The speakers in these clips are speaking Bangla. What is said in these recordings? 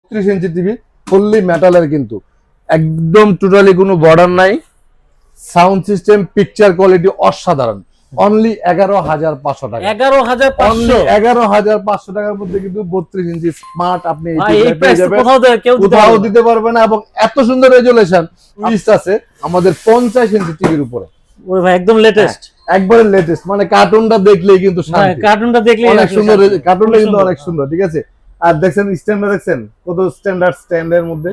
30 ইঞ্চি টিভি ফুললি মেটালের, কিন্তু একদম টোটালি কোনো বর্ডার নাই। সাউন্ড সিস্টেম পিকচার কোয়ালিটি অসাধারণ। অনলি 11,500 টাকা। 11,500 টাকার মধ্যে কিন্তু 32 ইঞ্চি স্মার্ট আপনি কোথাও দিতে পারবেন না। এবং এত সুন্দর রেজুলেশন লিস্ট আছে আমাদের 50 ইঞ্চি টিভির উপরে। ওরে ভাই একদম লেটেস্ট, একবারে লেটেস্ট, মানে কার্টুনটা দেখলেই কিন্তু শান্তি। কার্টুনটা দেখলেই অনেক সুন্দর, কার্টুনটা কিন্তু অনেক সুন্দর। ঠিক আছে, আর দেখছেন স্ট্যান্ডার্ড, দেখছেন কত স্ট্যান্ডার্ডের মধ্যে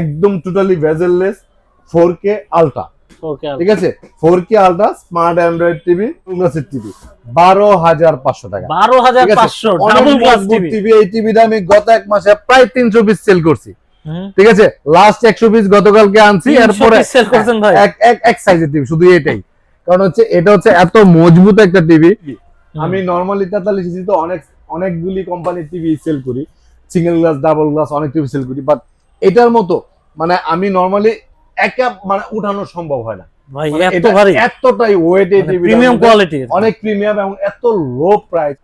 একদম টোটালি ভেজেললেস 4K আলট্রা। ঠিক আছে, 4K ultra smart Android TV, গ্লাসের টিভি 12,500 টাকা। 12,500 ডাবল গ্লাস টিভি। এই টিভিটা আমি গত এক মাসে প্রায় 300 পিস সেল করছি। ঠিক আছে, লাস্ট 100 পিস গতকালকে আনছি। এরপরে সেল করছেন ভাই এক সাইজের টিভি, শুধু এটাই। কারণ হচ্ছে এটা হচ্ছে এত মজবুত একটা টিভি। আমি নরমালি 43 ইঞ্চি তো অনেকগুলি কোম্পানির টিভি সেল করি, সিঙ্গেল গ্লাস, ডাবল গ্লাস, অনেক টিভি সেল করি, বাট এটার মতো মানে আমি নরমালি একা মানে উঠানো সম্ভব হয় না ভাই। এতটাই ওয়েট, এই টিভি প্রিমিয়াম কোয়ালিটি, অনেক প্রিমিয়াম এবং এত লো প্রাইস।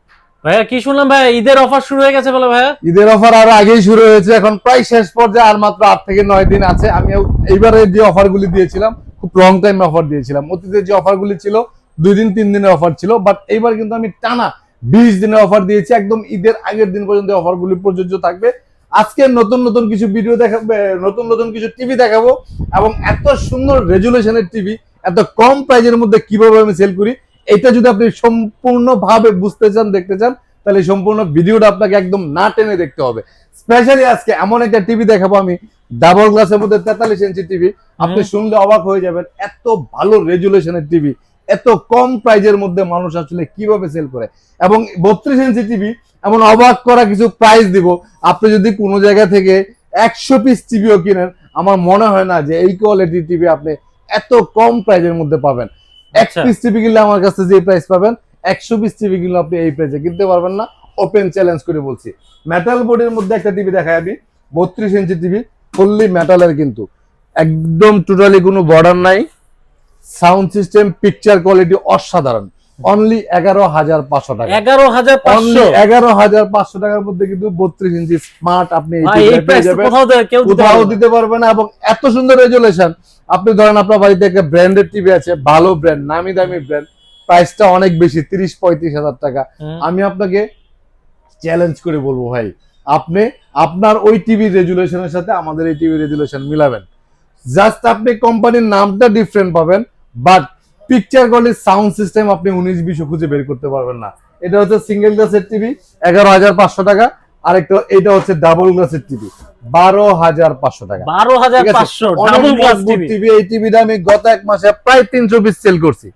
ভাইয়া কি শুনলাম ভাই ঈদের অফার শুরু হয়ে গেছে বলে? ভাইয়া ঈদের অফার আর আগেই শুরু হয়েছে, এখন প্রায় শেষ পর্যায়ে, আর মাত্র 8 থেকে 9 দিন আছে। আমি এইবারে যে অফারগুলি দিয়েছিলাম খুব লং টাইম অফার দিয়েছিলাম। অতীতে যে অফারগুলি ছিল 2 দিন 3 দিনের অফার ছিল, বাট এইবার কিন্তু আমি টানা 20 দিনের অফার দিয়েছি। একদম ঈদের আগের দিন পর্যন্ত অফারগুলি প্রযোজ্য থাকবে। আজকে নতুন কিছু ভিডিও দেখাবো, নতুন কিছু টিভি দেখাবো, এবং এত সুন্দর রেজুলেশনের টিভি এত কম প্রাইজের মধ্যে কিভাবে আমি সেল করি, এটা যদি আপনি সম্পূর্ণভাবে বুঝতে চান, দেখতে চান, তাহলে সম্পূর্ণ ভিডিওটা আপনাকে একদম না টেনে দেখতে হবে। স্পেশালি আজকে এমন একটা টিভি দেখাবো আমি, ডাবল গ্লাসের মধ্যে 43 ইঞ্চি টিভি। আপনি শুনলে অবাক হয়ে যাবেন, এত ভালো রেজুলেশনের টিভি এত কম প্রাইজের মধ্যে মানুষ আসলে কিভাবে সেল করে। এবং 32 ইঞ্চি টিভি, এমন অবাক করা কিছু প্রাইস দিব। আপনি যদি কোনো জায়গা থেকে 100 পিস টিভিও কিনেন, আমার মনে হয় না যে এই কোয়ালিটির টিভি আপনি এত কম প্রাইজের মধ্যে পাবেন। 1 পিস টিভি কিনলে আমার কাছে যে প্রাইস পাবেন, 100 পিস টিভি কিনলে আপনি এই প্রাইসে কিনতে পারবেন না। ওপেন চ্যালেঞ্জ করে বলছি। মেটাল বোর্ডের মধ্যে একটা টিভি দেখাই আমি, 32 ইঞ্চি টিভি ফুললি মেটালের, কিন্তু একদম টোটালি কোনো বর্ডার নাই। সাউন্ড সিস্টেম পিকচার কোয়ালিটি অসাধারণ। অনলি 11,500 টাকা। 11,500 টাকার মধ্যে কিন্তু 32 ইঞ্চি স্মার্ট আপনি কোথাও দিতে পারবেন না। এবং এত সুন্দর রেজুলেশন, আপনি ধরেন আপনার বাড়িতে একটা ব্র্যান্ডেড টিভি আছে, ভালো ব্র্যান্ড, নামি দামি ব্র্যান্ড, প্রাইসটা অনেক বেশি, 30-35 হাজার টাকা। আমি আপনাকে চ্যালেঞ্জ করে বলবো ভাই, আপনি আপনার ওই টিভি রেজুলেশনের সাথে আমাদের এই টিভি রেজুলেশন মিলাবেন। জাস্ট আপনি কোম্পানির নামটা ডিফারেন্ট পাবেন, but picture quality, sound system আপনি 19-20 খুঁজে বের করতে পারবেন না। এটা হচ্ছে সিঙ্গেল গ্লাসের টিভি 11,500 টাকা, আরেকটা এটা হচ্ছে ডাবল গ্লাসের টিভি 12,500 টাকা। 12,500 ডাবল গ্লাস টিভি। এই টিভিটা আমি গত এক মাসে প্রায় 300 পিস সেল করছি।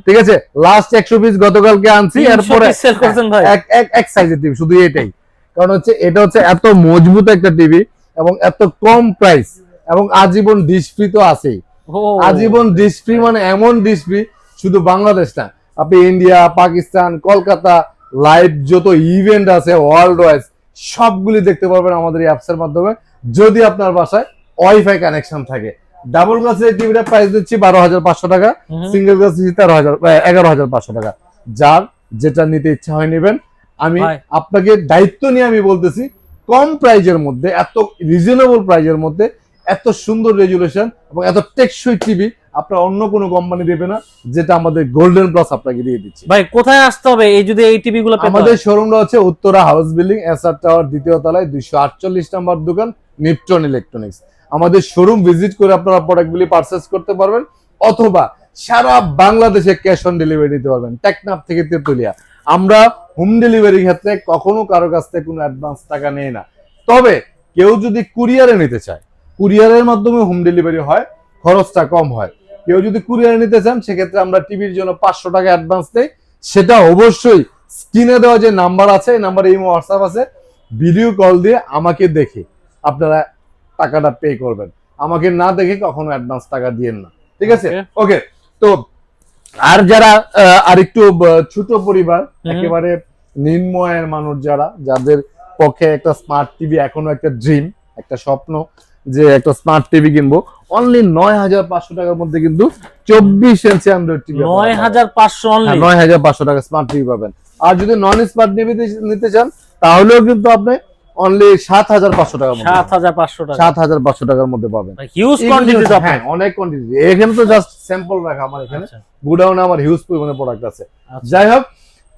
ঠিক আছে, লাস্ট 100 পিস গতকালকে আনছি। এরপরে এক সাইজের টিভি, শুধু এটাই। কারণ হচ্ছে এটা হচ্ছে এত মজবুত একটা টিভি এবং এত কম প্রাইস, এবং আজীবন ডিশ ফ্রি তো আছেই। আজীবন ডিশ ফ্রি মানে এমন ডিশ ফ্রি শুধু বাংলাদেশ না, আপনি ইন্ডিয়া, পাকিস্তান, কলকাতা, লাইভ যত ইভেন্ট আছে ওয়ার্ল্ড ওয়াইজ সবগুলি দেখতে পারবেন আমাদের এই অ্যাপসের মাধ্যমে, যদি আপনার বাসায় ওয়াইফাই কানেকশন থাকে। ডাবল গ্লাসের টিভিটা প্রাইস দিচ্ছি 12,500 টাকা, সিঙ্গেল গ্লাস দিচ্ছি 11,500 টাকা। যার যেটা নিতে ইচ্ছা হয় নেবেন। আমি আপনাকে দায়িত্ব নিয়ে আমি বলতেছি, কম প্রাইজের মধ্যে, এত রিজনেবল প্রাইজের মধ্যে এত সুন্দর রেজুলেশন এবং এত টেকসই টিভি আপনার অন্য কোনো কোম্পানি দেবে না, যেটা আমাদের গোল্ডেন প্লাস আপনাকে দিয়ে দিচ্ছি। ভাই কোথায় আসতে হবে এই যদি এই টিভি গুলো? আমাদের শোরুমটা হচ্ছে Uttara house building, SR tower, 2য় তলায়, 248 নম্বর দোকান, নিপটন ইলেকট্রনিক্স। আমাদের শোরুম ভিজিট করে আপনারা প্রোডাক্টগুলি পারচেজ করতে পারবেন, অথবা সারা বাংলাদেশে ক্যাশ অন ডেলিভারি দিতে পারবেন। টেকনাফ থেকে তেতুলিয়া আমরা হোম ডেলিভারির ক্ষেত্রে কখনো কারো কাছ থেকে কোনো অ্যাডভান্স টাকা নেই না। তবে কেউ যদি কুরিয়ারে নিতে চায়, কুরিয়ারের মাধ্যমে হোম ডেলিভারি হয়, খরচটা কম হয়। কেউ যদি কুরিয়ারে নিতে চান, সেক্ষেত্রে আমরা টিভির জন্য 500 টাকা অ্যাডভান্স দেই। সেটা অবশ্যই স্ক্রিনে দেওয়া যে নাম্বার আছে, এই নাম্বারে ইমো, হোয়াটসঅ্যাপ আছে, ভিডিও কল দিয়ে আমাকে দেখে আপনারা টাকাটা পে করবেন। আমাকে না দেখে কখনো অ্যাডভান্স টাকা দিয়েন না। ঠিক আছে, ওকে। তো আর যারা আরেকটু ছোট পরিবার, একেবারে নিম্ন আয়ের মানুষ, যাদের পক্ষে একটা স্মার্ট টিভি এখনো একটা ড্রিম, একটা স্বপ্ন যে একটা স্মার্ট টিভি কিনবো, অনলি 9,500 টাকার মধ্যে কিন্তু 24 ইঞ্চি অ্যান্ড্রয়েড টিভি 9,500 টাকা স্মার্ট টিভি পাবেন। আর যদি নন স্মার্ট টিভি নিতে চান, তাহলেও কিন্তু আপনি অনলি 7500 টাকার মধ্যে 7500 টাকা 7500 টাকার মধ্যে পাবেন। হিউজ কোয়ান্টিটি তো হ্যাঁ, অনেক কোয়ান্টিটি। এখানে তো জাস্ট স্যাম্পল রাখা আমার এখানে, আচ্ছা গোডাউনে আমার হিউজ পরিমাণে প্রোডাক্ট আছে। আচ্ছা। যাই হোক,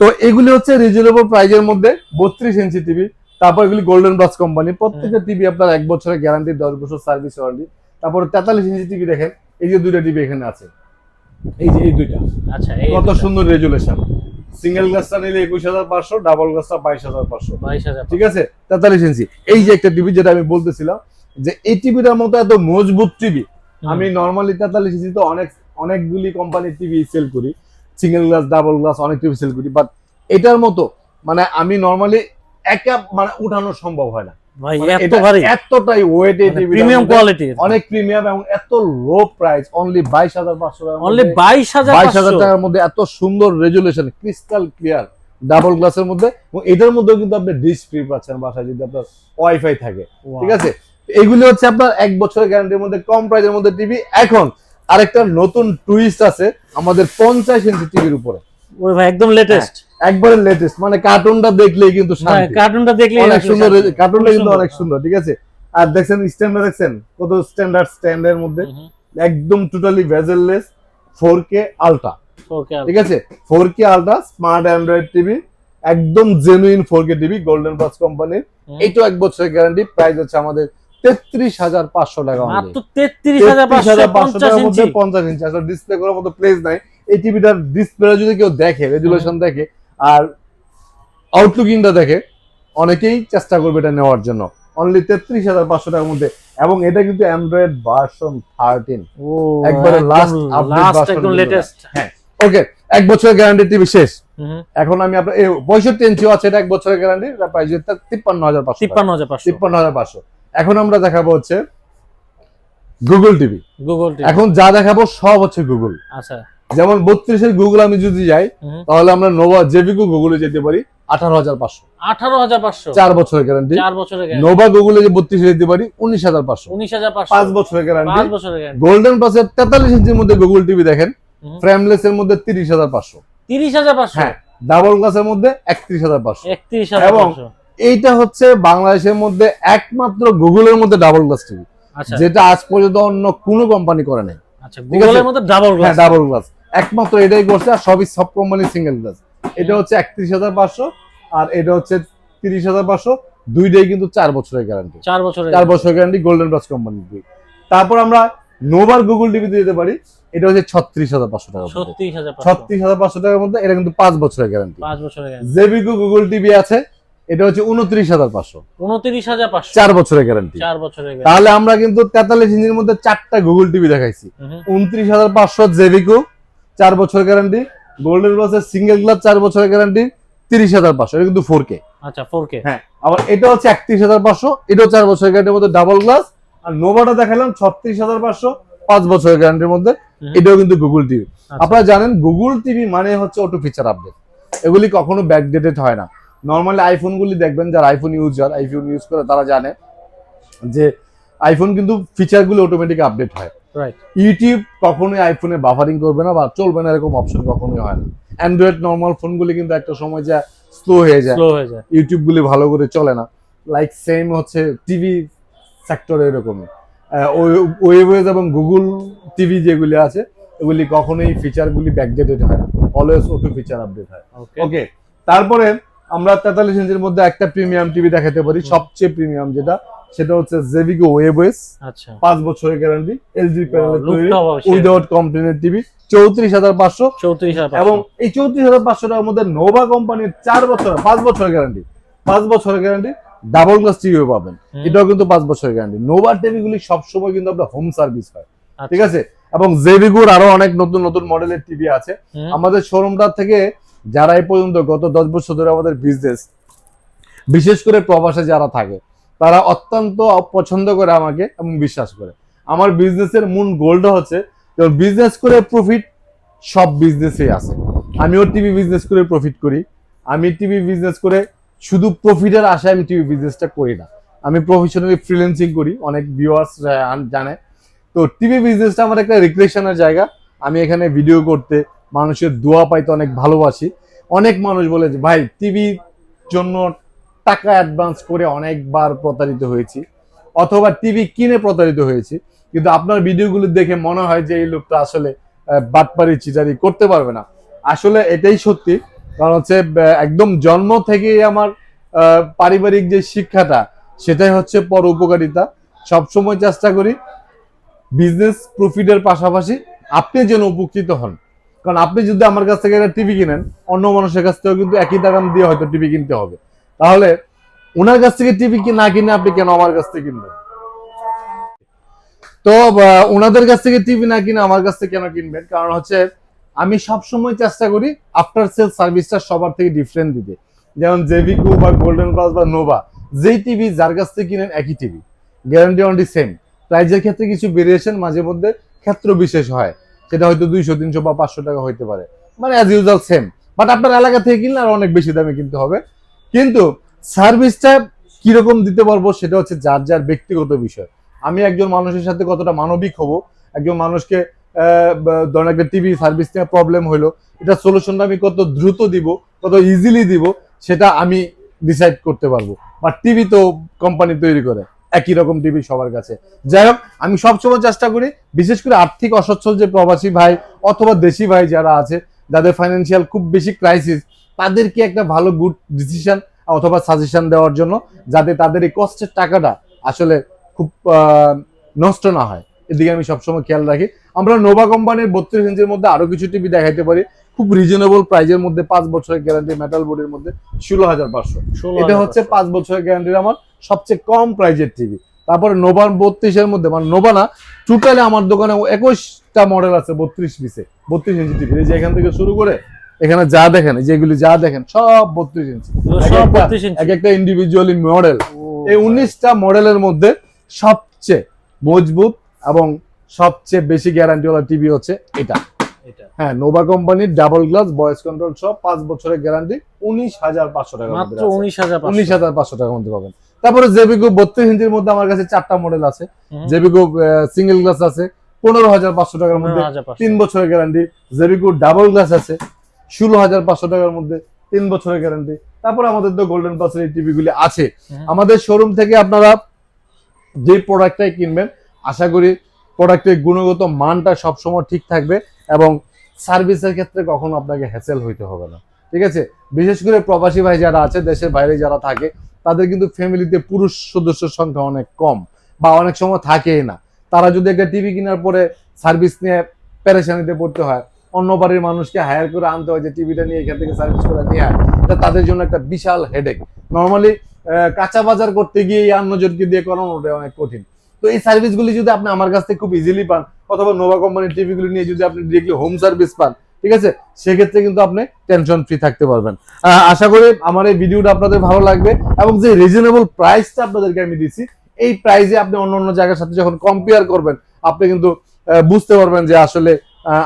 তো এগুলি হচ্ছে রিজনেবল প্রাইজের মধ্যে 32 ইঞ্চি টিভি। তারপর এগুলি গোল্ডেন ব্রাস কোম্পানি, প্রত্যেকটা টিভি আপনার 1 বছরের গ্যারান্টি, 10 বছর সার্ভিস ওয়ারেন্টি। তারপর 43 ইঞ্চি টিভি দেখেন, এই যে দুইটা টিভি এখানে আছে, এই যে এই দুইটা, আচ্ছা এই কত সুন্দর রেজুলেশন। সিঙ্গেল গ্লাসটা নিলে 21500, ডাবল গ্লাসটা 22500, 22000 ঠিক আছে। 43 ইঞ্চি এই যে একটা টিভি, যেটা আমি বলতেছিলাম যে এই টিভিটার মতো এত মজবুত টিভি আমি নরমালি 43 ইঞ্চি তো অনেকগুলি কোম্পানির টিভি সেল করি, সিঙ্গেল গ্লাস ডাবল গ্লাস অনেক টিভি সেল করি, বাট এটার মতো মানে আমি নরমালি একা মানে উঠানো সম্ভব হয় না ভাই, মানে এত এটা ভারী, এতটাই ওয়েট, এই টিভি প্রিমিয়াম কোয়ালিটি, অনেক প্রিমিয়াম এবং এত লো প্রাইস, অনলি 22500 টাকা, অনলি 22000 22500 টাকার মধ্যে এত সুন্দর রেজুলেশন, ক্রিস্টাল ক্লিয়ার ডাবল গ্লাসের মধ্যে। এবং এটার মধ্যেও কিন্তু আপনি ডিশ ফ্রি পাচ্ছেন বাসায় যদি আপনার ওয়াইফাই থাকে, ঠিক আছে। এগুলি হচ্ছে আপনার 1 বছরের গ্যারান্টির মধ্যে কম প্রাইসের মধ্যে টিভি। এখন আরেকটা নতুন টুইস্ট আছে আমাদের 50 ইঞ্চি টিভির উপরে। ওরে ভাই একদম লেটেস্ট, একবারে লেটেস্ট, মানে কার্টুনটা দেখলেই কিন্তু শান্তি, কার্টুনটা দেখলে অনেক সুন্দর, কার্টুনটা কিন্তু অনেক সুন্দর, ঠিক আছে। আর দেখছেন স্ট্যান্ডার্ড, দেখছেন কত স্ট্যান্ডের মধ্যে, একদম টোটালি ভেজেললেস 4K আলট্রা, ঠিক আছে। 4K ultra smart Android TV, একদম genuine 4K TV, golden plus কোম্পানির। এইটাও 1 বছরের গ্যারান্টি। প্রাইস হচ্ছে আমাদের 33500 টাকা, মাত্র 33500 টাকার মধ্যে 50 ইঞ্চি। আসলে ডিসপ্লে করার মতো প্লেস নাই। এই টিভিটার ডিসপ্লে যদি কেউ দেখে, রেজুলেশন দেখে আর আউটলুকিংটা দেখে, অনেকেই চেষ্টা করবে এটা নেওয়ার জন্য। অনলি 33500 টাকার মধ্যে, এবং এটা কিন্তু অ্যান্ড্রয়েড ভার্সন 13, ও একবারে লাস্ট আপডেট একদম লেটেস্ট। হ্যাঁ, ওকে, 1 বছরের গ্যারান্টি টিভি শেষ। এখন আমি আপনার 65 ইঞ্চিও আছে, এটা 1 বছরের গ্যারান্টি, এটা প্রাইস 53500, 53500। এখন আমরা দেখাবো হচ্ছে গুগল টিভি। গুগল টিভি এখন যা দেখাবো সব হচ্ছে গুগল। আচ্ছা, যেমন 32 এর গুগল আমি যদি যাই, তাহলে আমরা নোভা জেভিকো গুগলে যেতে পারি 18500, 18500 4 বছরের গ্যারান্টি। 4 বছরের গ্যারান্টি। নোভা গুগলে যে 32 যেতে পারি 19500, 19500 5 বছরের গ্যারান্টি। 5 বছরের গ্যারান্টি। গোল্ডেন প্লাসের 43 ইঞ্চির মধ্যে গুগল টিভি দেখেন, ফ্রেমলেস এর মধ্যে 30500, 30500, হ্যাঁ, ডাবল গ্লাসের মধ্যে 31500। 31500। এইটা হচ্ছে বাংলাদেশের মধ্যে একমাত্র গুগলের মধ্যে ডাবল গ্লাস টিভি, আচ্ছা, যেটা আজ পর্যন্ত অন্য কোনো কোম্পানি করে নাই। আচ্ছা, গুগলের মধ্যে ডাবল গ্লাস, হ্যাঁ, ডাবল গ্লাস একমাত্র এটাই করছে, আর সবই সব কোম্পানি সিঙ্গেল গ্লাস। এটা হচ্ছে 31500 আর এটা হচ্ছে 30500, দুইটাই কিন্তু 4 বছরের গ্যারান্টি, 4 বছরের গ্যারান্টি গোল্ডেন প্লাস কোম্পানির। তারপর আমরা নোভার গুগল টিভি দিতে পারি, এটা হচ্ছে 36500 টাকা, 36500 টাকার মধ্যে। এটা কিন্তু 5 বছরের গ্যারান্টি। 5 বছরের গ্যারান্টি। জেভিকো গুগল টিভি আছে, এটা হচ্ছে 29500, 29500, 4 বছরের গ্যারান্টি। 4 বছরের গ্যারান্টি। তাহলে আমরা কিন্তু 43 ইঞ্চির মধ্যে 4টা গুগল টিভি দেখাইছি। 29500 জেভিকো, 4 বছরের গ্যারান্টি। গোল্ডেন প্লাসের সিঙ্গেল গ্লাস 4 বছরের গ্যারান্টি, 30500, এটা কিন্তু 4K। আচ্ছা, 4K। হ্যাঁ, আবার এটা হচ্ছে 31500, এটাও 4 বছরের গ্যারান্টির মধ্যে ডাবল গ্লাস। আর নোভাটা দেখালাম 36500, 5 বছরের গ্যারান্টির মধ্যে, এটাও কিন্তু গুগল টিভি। আপনারা জানেন গুগল টিভি মানে হচ্ছে অটো ফিচার আপডেট, এগুলি কখনো ব্যাকডেটেড হয় না। নরমালি আইফোন গুলি দেখবেন, যারা আইফোন ইউজ করে তারা জানে যে আইফোন কিন্তু ফিচার গুলো অটোমেটিক আপডেট হয়। রাইট। ইউটিউব কখনোই আইফোনে বাফারিং করবে না বা চলবে না, এরকম অপশন কখনোই হয় না। অ্যান্ড্রয়েড নর্মাল ফোন গুলি কিন্তু একটা সময় যা স্লো হয়ে যায়, ইউটিউব গুলি ভালো করে চলে না। লাইক সেম হচ্ছে টিভি সেক্টরে এরকমই। ওয়েবওয়েজ এবং গুগল টিভি যেগুলি আছে, এগুলি কখনোই ফিচার গুলি ব্যাকডেটেড হয় না, অলওয়েজ অটো ফিচার আপডেট হয়। ওকে, তারপরে আমরা 43 ইঞ্চির মধ্যে একটা প্রিমিয়াম টিভি দেখাতে পারি, সবচেয়ে প্রিমিয়াম যেটা, সেটা হচ্ছে জেভিকো ওয়েবওয়েজ। আচ্ছা, 5 বছরের গ্যারান্টি, এলজি প্যানেলের তৈরি, উইদাউট কমপ্লেনের টিভি, 34500। এবং এই 34500 টাকার মধ্যে নোভা কোম্পানির 4 বছর 5 বছরের গ্যারান্টি, 5 বছরের গ্যারান্টি ডাবল গ্লাস টিভিও পাবেন, এটাও কিন্তু 5 বছরের গ্যারান্টি। নোভা টিভিগুলি সবসময় কিন্তু আপনার হোম সার্ভিস হয়, ঠিক আছে। এবং জেভিকোর আরো অনেক নতুন নতুন মডেলের টিভি আছে আমাদের শোরুমটা থেকে। যারা এই পর্যন্ত গত 10 বছর ধরে আমাদের বিজনেস, বিশেষ করে প্রবাসে যারা থাকে, তারা অত্যন্ত পছন্দ করে আমাকে এবং বিশ্বাস করে। আমার বিজনেসের মূল গোলটা হচ্ছে বিজনেস করে প্রফিট সব বিজনেসেই আছে। আমিও টিভি বিজনেস করে প্রফিট করি। আমি টিভি বিজনেস করে শুধু প্রফিটের আশায় আমি টিভি বিজনেসটা করি না, আমি প্রফেশনালি ফ্রিল্যান্সিং করি, অনেক ভিউয়ার্স জানে। তো টিভি বিজনেসটা আমার একটা রিক্রিয়েশনের জায়গা। আমি এখানে ভিডিও করতে, মানুষের দোয়া পাইতে অনেক ভালোবাসি। অনেক মানুষ বলে যে ভাই টিভির জন্য টাকা অ্যাডভান্স করে অনেকবার প্রতারিত হয়েছি, অথবা টিভি কিনে প্রতারিত হয়েছি, কিন্তু আপনার ভিডিওগুলো দেখে মনে হয় যে এই লোকটা আসলে বাটপারি চিটারি করতে পারবে না। আসলে এটাই সত্যি, কারণ হচ্ছে একদম জন্ম থেকেই আমার পারিবারিক যে শিক্ষাটা সেটাই হচ্ছে পর উপকারিতা। সবসময় চেষ্টা করি বিজনেস প্রফিটের পাশাপাশি আপনি যেন উপকৃত হন। কারণ আপনি যদি আমার কাছ থেকে একটা টিভি কিনেন, অন্য মানুষের কাছ থেকেও কিন্তু একই দাম দিয়ে হয়তো টিভি কিনতে হবে, তাহলে ওনার কাছ থেকে টিভি না কিনে আপনি কেন আমার কাছ থেকে কিনবেন? তো ওনাদের কাছ থেকে টিভি না কিনে আমার কাছ থেকে কেন কিনবেন? কারণ হচ্ছে আমি সবসময় চেষ্টা করি আফটার সেল সার্ভিসটা সবার থেকে ডিফারেন্ট দিতে। যেমন জেভিকো বা গোল্ডেন প্লাস বা নোভা, যেই টিভি যার কাছ থেকে কিনেন একই টিভি, গ্যারান্টি ওয়ারেন্টি সেম। প্রাইজের ক্ষেত্রে কিছু ভেরিয়েশন মাঝে মধ্যে ক্ষেত্র বিশেষ হয়, সেটা হয়তো 200, 300 বা 500 টাকা হইতে পারে, মানে অ্যাজ ইউজুয়াল সেম। বাট আপনার এলাকা থেকে কিনলে আর অনেক বেশি দামে কিনতে হবে। কিন্তু সার্ভিসটা কিরকম দিতে পারবো সেটা হচ্ছে যার যার ব্যক্তিগত বিষয়। আমি একজন মানুষের সাথে কতটা মানবিক হব, একজন মানুষকে ধরেন একটা টিভি সার্ভিস নিয়ে প্রবলেম হলো, এটা সলিউশনটা আমি কত দ্রুত দিব, কত ইজিলি দিব, সেটা আমি ডিসাইড করতে পারবো। বাট টিভি তো কোম্পানি তৈরি করে, একই রকম টিভি সবার কাছে। যাই হোক, আমি সবসময় চেষ্টা করি বিশেষ করে আর্থিক অসচ্ছল যে প্রবাসী ভাই অথবা দেশি ভাই যারা আছে, যাদের ফাইন্যান্সিয়াল খুব বেশি ক্রাইসিস, তাদেরকে একটা ভালো গুড ডিসিশন অথবা সাজেশন দেওয়ার জন্য, যাতে তাদের এই কষ্টের টাকাটা আসলে খুব নষ্ট না হয়, এদিকে আমি সবসময় খেয়াল রাখি। আমরা নোভা কোম্পানির 32 ইঞ্চির মধ্যে আরো কিছু টিভি দেখাইতে পারি খুব রিজনেবল প্রাইজের মধ্যে, 5 বছরের গ্যারান্টি, মেটাল বোর্ডের মধ্যে 16,500। এটা হচ্ছে 5 বছরের গ্যারান্টির আমার সবচেয়ে কম প্রাইজের টিভি। তারপরে নোভা 32-এর মধ্যে, মানে নোভা না, টোটালি আমার দোকানে 21টা মডেল আছে 32 পিসে, 32 ইঞ্চি টিভি। এই যে এখান থেকে শুরু করে এখানে যা দেখেন, যেগুলি যা দেখেন সব 32 ইঞ্চি, এক একটা ইন্ডিভিজুয়ালি মডেল। এই 19টা মডেলের মধ্যে সবচেয়ে মজবুত এবং সবচেয়ে বেশি গ্যারান্টিওয়ালা টিভি হচ্ছে এটা। হ্যাঁ, নোভা কোম্পানির ডাবল গ্লাস ভয়েস কন্ট্রোল সহ 5 বছরের গ্যারান্টি, 19,500 টাকা, মাত্র 19,500 টাকার মধ্যে পাবেন। তারপরে জেবিকো 32 ইঞ্চির মধ্যে আমার কাছে 4টা মডেল আছে। জেবিকো সিঙ্গেল গ্লাস আছে 15,500 টাকার মধ্যে, 3 বছরের গ্যারান্টি। জেবিকো ডাবল গ্লাস আছে 16,500 টাকার মধ্যে, 3 বছরের গ্যারান্টি। তারপর আমাদের তো গোল্ডেন প্লাসের এই টিভি গুলি আছে। আমাদের শোরুম থেকে আপনারা যে প্রোডাক্টটাই কিনবেন, আশা করি প্রোডাক্টের গুণগত মানটা সবসময় ঠিক থাকবে এবং সার্ভিসের ক্ষেত্রে কখনো আপনাকে হ্যাসেল হইতে হবে না। ঠিক আছে? বিশেষ করে প্রবাসী ভাই যারা আছে, দেশের বাইরে যারা থাকে, তাদের কিন্তু ফ্যামিলিতে পুরুষ সদস্যের সংখ্যা অনেক কম বা অনেক সময় থাকেই না। তারা যদি একটা টিভি কেনার পরে সার্ভিস নিয়ে পেরেশানিতে পড়তে হয়, অন্য বাড়ির মানুষকে হায়ার করে আনতে হয় যে টিভিটা নিয়ে এখান থেকে সার্ভিস করে নিয়ে আয়, এটা তাদের জন্য একটা বিশাল হেডেক। নর্মালি কাঁচা বাজার করতে গিয়ে অন্যজনকে দিয়ে করানোটা অনেক কঠিন। তো এই সার্ভিসগুলি যদি আপনি আমার কাছ থেকে খুব ইজিলি পান, অথবা নোভা কোম্পানির টিভিগুলি নিয়ে যদি আপনি ডিরেক্টলি হোম সার্ভিস পান, ঠিক আছে, সেক্ষেত্রে কিন্তু আপনি টেনশন ফ্রি থাকতে পারবেন। আশা করি আমার এই ভিডিওটা আপনাদের ভালো লাগবে এবং যে রিজনেবল প্রাইসটা আপনাদেরকে আমি দিচ্ছি, এই প্রাইসে আপনি অন্য অন্য জায়গার সাথে যখন কম্পেয়ার করবেন, আপনি কিন্তু বুঝতে পারবেন যে আসলে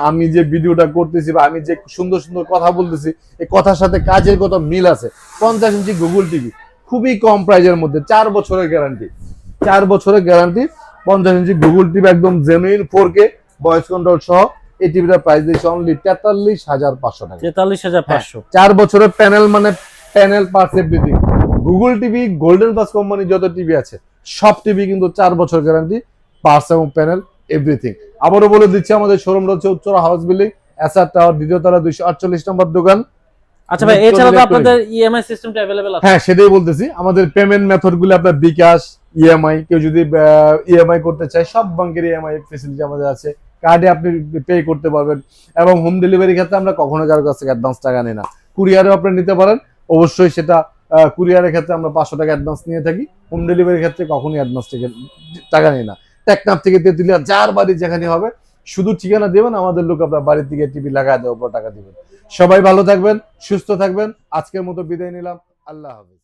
আমি যে ভিডিওটা করতেছি বা আমি যে সুন্দর সুন্দর কথা বলতেছি, এই কথার সাথে কাজের কত মিল আছে। 50 ইঞ্চি গুগল টিভি খুবই কম প্রাইজের মধ্যে, 4 বছরের গ্যারান্টি, 4 বছরের গ্যারান্টি, 50 ইঞ্চি গুগল টিভি, একদম জেনুইন 4K ভয়েস কন্ট্রোল সহ। এই টিভিটার প্রাইস দিচ্ছে অনলি 43,500 টাকা। 43,500। 4 বছরের প্যানেল, মানে panel parts everything. Google TV, golden plus কোম্পানির যত টিভি আছে সব টিভি কিন্তু 4 বছর গ্যারান্টি, পার্টস এবং প্যানেল এভরিথিং। আবারও বলে দিচ্ছি, আমাদের শোরুমটা হচ্ছে Uttara house building, SR tower, দ্বিতীয় তলা, 248 নম্বর দোকান। আচ্ছা ভাই, এছাড়া তো আপনাদের ইএমআই সিস্টেমটা अवेलेबल আছে? হ্যাঁ, সেটাই বলতেছি। আমাদের পেমেন্ট মেথড গুলো আপনার বিকাশ, ইএমআই, কেউ যদি ইএমআই করতে চায়, সব ব্যাংকের ইএমআই ফ্যাসিলিটি আমাদের আছে। কার্ডে আপনি পে করতে পারবেন এবং হোম ডেলিভারি ক্ষেত্রে আমরা কখনো কারো কাছ থেকে অ্যাডভান্স টাকা নেই না। কুরিয়ারেও আপনি নিতে পারেন, অবশ্যই সেটা কুরিয়ারের ক্ষেত্রে আমরা 500 টাকা অ্যাডভান্স নিয়ে থাকি। হোম ডেলিভারির ক্ষেত্রে কখনোই অ্যাডভান্স টাকা নেই না। টেকনাফ থেকে তেতুলিয়া, যার বাড়ি যেখানে হবে, শুধু ঠিকানা দেবেন, আমাদের লোক আপনার বাড়ির দিকে টিভি লাগায় দেওয়ার পর টাকা দিবেন। সবাই ভালো থাকবেন, সুস্থ থাকবেন। আজকের মতো বিদায় নিলাম। আল্লাহ হাফেজ।